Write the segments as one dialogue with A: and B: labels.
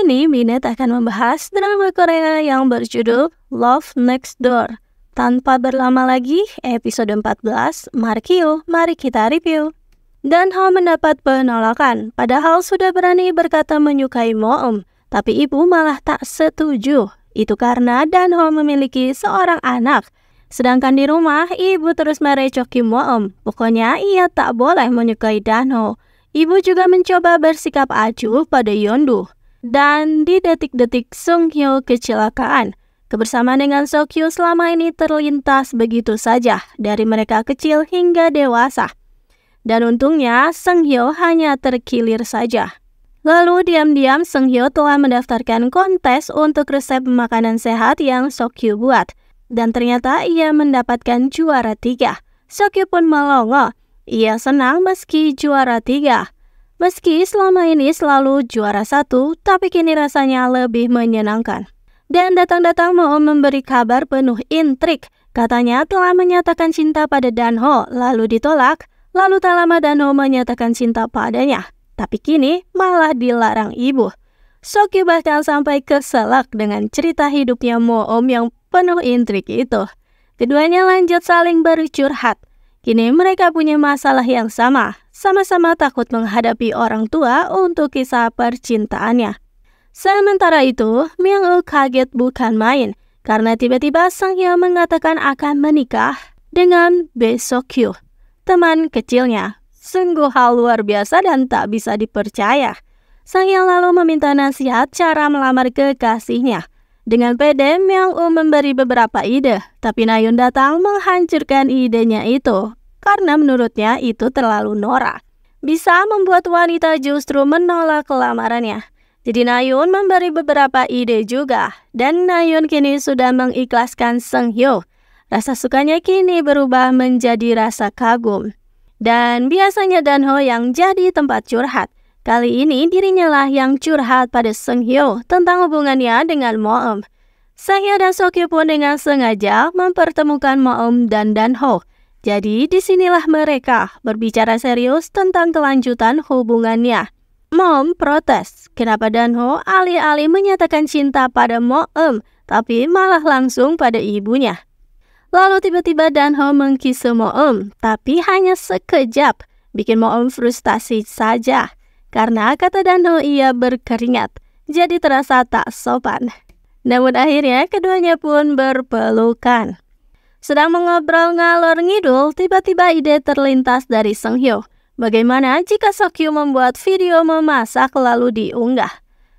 A: ini Binet akan membahas drama Korea yang berjudul Love Next Door. Tanpa berlama lagi, episode 14, Markio, mari kita review. Danho mendapat penolakan, padahal sudah berani berkata menyukai Moeum, tapi ibu malah tak setuju. Itu karena Danho memiliki seorang anak. Sedangkan di rumah, ibu terus merecoki Moeum. Pokoknya ia tak boleh menyukai Danho. Ibu juga mencoba bersikap acuh pada Yeondu. Dan di detik-detik Sunghyo kecelakaan, kebersamaan dengan Sokyu selama ini terlintas begitu saja dari mereka kecil hingga dewasa. Dan untungnya Sunghyo hanya terkilir saja. Lalu diam-diam Sunghyo telah mendaftarkan kontes untuk resep makanan sehat yang Sokyu buat. Dan ternyata ia mendapatkan juara 3. Sokyu pun melongo. Ia senang meski juara 3. Meski selama ini selalu juara 1, tapi kini rasanya lebih menyenangkan. Dan datang-datang mau memberi kabar penuh intrik. Katanya telah menyatakan cinta pada Danho, lalu ditolak. Lalu tak lama Danho menyatakan cinta padanya. Tapi kini malah dilarang ibu. Sokyu bahkan sampai keselak dengan cerita hidupnya Moeum yang penuh intrik itu. Keduanya lanjut saling bercurhat. Kini mereka punya masalah yang sama. Sama-sama takut menghadapi orang tua untuk kisah percintaannya. Sementara itu, Myung-woo kaget bukan main karena tiba-tiba Sunghyo mengatakan akan menikah dengan Bae Sokyu, teman kecilnya. Sungguh hal luar biasa dan tak bisa dipercaya. Sunghyo lalu meminta nasihat cara melamar kekasihnya. Dengan pede, Myung-woo memberi beberapa ide, tapi Nayeon datang menghancurkan idenya itu. Karena menurutnya itu terlalu norak. Bisa membuat wanita justru menolak lamarannya. Jadi Nayeon memberi beberapa ide juga. Dan Nayeon kini sudah mengikhlaskan Sunghyo. Rasa sukanya kini berubah menjadi rasa kagum. Dan biasanya Danho yang jadi tempat curhat. Kali ini dirinya lah yang curhat pada Sunghyo tentang hubungannya dengan Moeum. Sunghyo dan Sokyu pun dengan sengaja mempertemukan Moeum dan Danho. Jadi disinilah mereka berbicara serius tentang kelanjutan hubungannya. Moeum protes, kenapa Danho alih-alih menyatakan cinta pada Moeum, tapi malah langsung pada ibunya. Lalu tiba-tiba Danho mengkisu Moeum, tapi hanya sekejap, bikin Moeum frustasi saja. Karena kata Danho ia berkeringat, jadi terasa tak sopan. Namun akhirnya keduanya pun berpelukan. Sedang mengobrol ngalor ngidul, tiba-tiba ide terlintas dari Sunghyo. Bagaimana jika Sokyu membuat video memasak lalu diunggah?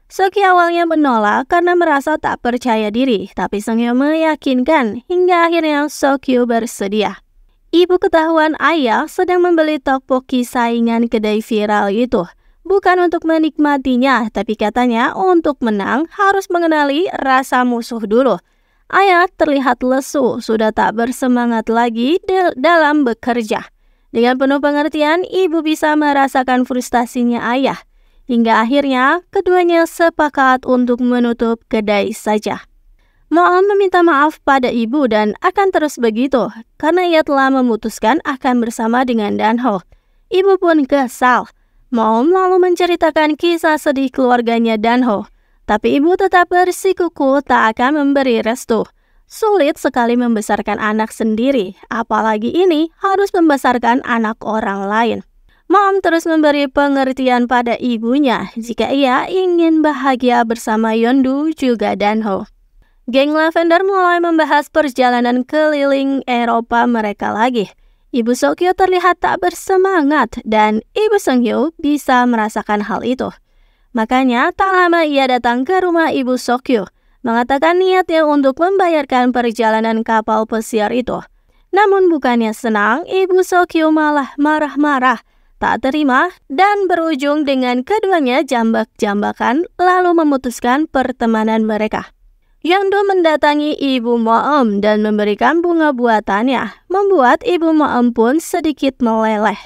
A: Sokyu awalnya menolak karena merasa tak percaya diri, tapi Sunghyo meyakinkan hingga akhirnya Sokyu bersedia. Ibu ketahuan ayah sedang membeli tteokbokki saingan kedai viral itu. Bukan untuk menikmatinya, tapi katanya untuk menang harus mengenali rasa musuh dulu. Ayah terlihat lesu, sudah tak bersemangat lagi dalam bekerja. Dengan penuh pengertian, ibu bisa merasakan frustasinya ayah. Hingga akhirnya, keduanya sepakat untuk menutup kedai saja. Moeum meminta maaf pada ibu dan akan terus begitu, karena ia telah memutuskan akan bersama dengan Danho. Ibu pun kesal. Moeum lalu menceritakan kisah sedih keluarganya Danho. Tapi ibu tetap bersikukuh tak akan memberi restu. Sulit sekali membesarkan anak sendiri, apalagi ini harus membesarkan anak orang lain. Moeum terus memberi pengertian pada ibunya jika ia ingin bahagia bersama Yeondu juga Danho. Geng Lavender mulai membahas perjalanan keliling Eropa mereka lagi. Ibu Sokyu terlihat tak bersemangat dan ibu Sunghyo bisa merasakan hal itu. Makanya tak lama ia datang ke rumah ibu Sokyu, mengatakan niatnya untuk membayarkan perjalanan kapal pesiar itu. Namun bukannya senang, ibu Sokyu malah marah-marah, tak terima dan berujung dengan keduanya jambak-jambakan lalu memutuskan pertemanan mereka. Yeondu mendatangi ibu Moeum dan memberikan bunga buatannya, membuat ibu Moeum pun sedikit meleleh.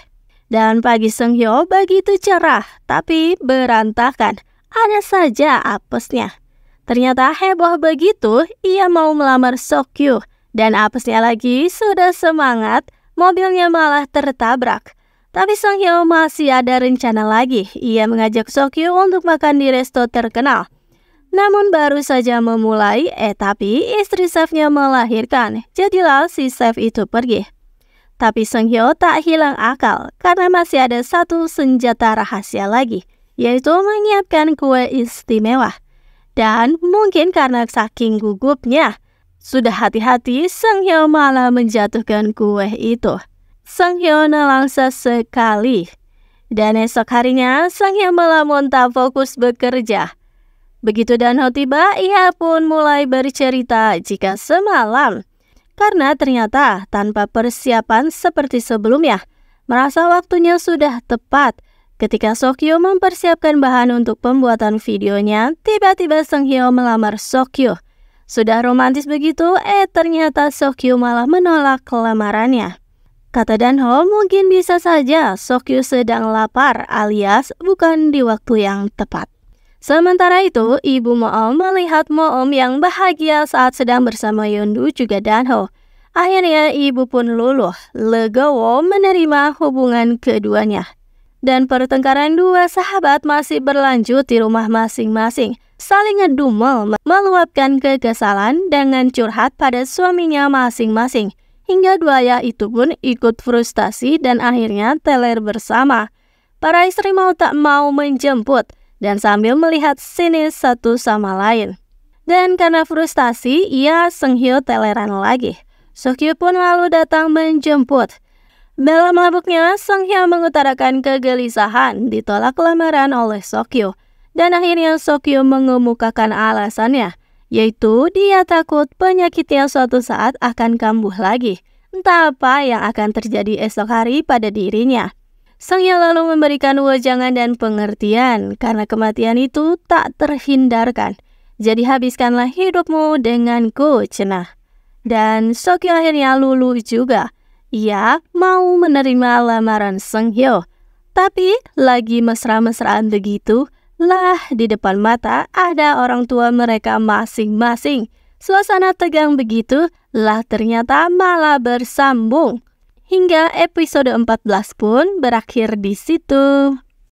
A: Dan pagi Sunghyo begitu cerah, tapi berantakan. Ada saja apesnya. Ternyata heboh begitu, ia mau melamar Sokyu. Dan apesnya lagi, sudah semangat, mobilnya malah tertabrak. Tapi Sunghyo masih ada rencana lagi. Ia mengajak Sokyu untuk makan di resto terkenal. Namun baru saja memulai, tapi istri chefnya melahirkan. Jadilah si chef itu pergi. Tapi Seung-hyo tak hilang akal karena masih ada satu senjata rahasia lagi, yaitu menyiapkan kue istimewa. Dan mungkin karena saking gugupnya, sudah hati-hati Seung-hyo malah menjatuhkan kue itu. Seung-hyo nelangsa sekali. Dan esok harinya Seung-hyo melamun tak fokus bekerja. Begitu Dan-ho tiba, ia pun mulai bercerita jika semalam, karena ternyata tanpa persiapan seperti sebelumnya, merasa waktunya sudah tepat. Ketika Sokyu mempersiapkan bahan untuk pembuatan videonya, tiba-tiba Seung-hyo melamar Sokyu. Sudah romantis begitu, ternyata Sokyu malah menolak lamarannya. Kata Dan-ho, mungkin bisa saja Sokyu sedang lapar alias bukan di waktu yang tepat. Sementara itu, ibu Moom melihat Moom yang bahagia saat sedang bersama Yeondu juga Dan-ho. Akhirnya ibu pun luluh, legowo menerima hubungan keduanya. Dan pertengkaran dua sahabat masih berlanjut di rumah masing-masing, saling ngedumel, meluapkan kekesalan dengan curhat pada suaminya masing-masing. Hingga duanya itu pun ikut frustasi dan akhirnya teler bersama. Para istri mau tak mau menjemput dan sambil melihat sinis satu sama lain. Dan karena frustasi, Seung-hyo teleran lagi. Sokyu pun lalu datang menjemput. Dalam mabuknya, Seung-hyo mengutarakan kegelisahan ditolak lamaran oleh Sokyu. Dan akhirnya Sokyu mengemukakan alasannya, yaitu dia takut penyakitnya suatu saat akan kambuh lagi. Entah apa yang akan terjadi esok hari pada dirinya. Seung-hyo lalu memberikan wejangan dan pengertian, karena kematian itu tak terhindarkan. Jadi habiskanlah hidupmu denganku, cenah. Dan Sokyu akhirnya luluh juga. Ia mau menerima lamaran Seung-hyo. Tapi lagi mesra-mesraan begitu, lah di depan mata ada orang tua mereka masing-masing. Suasana tegang begitu, lah ternyata malah bersambung. Hingga episode 14 pun berakhir di situ.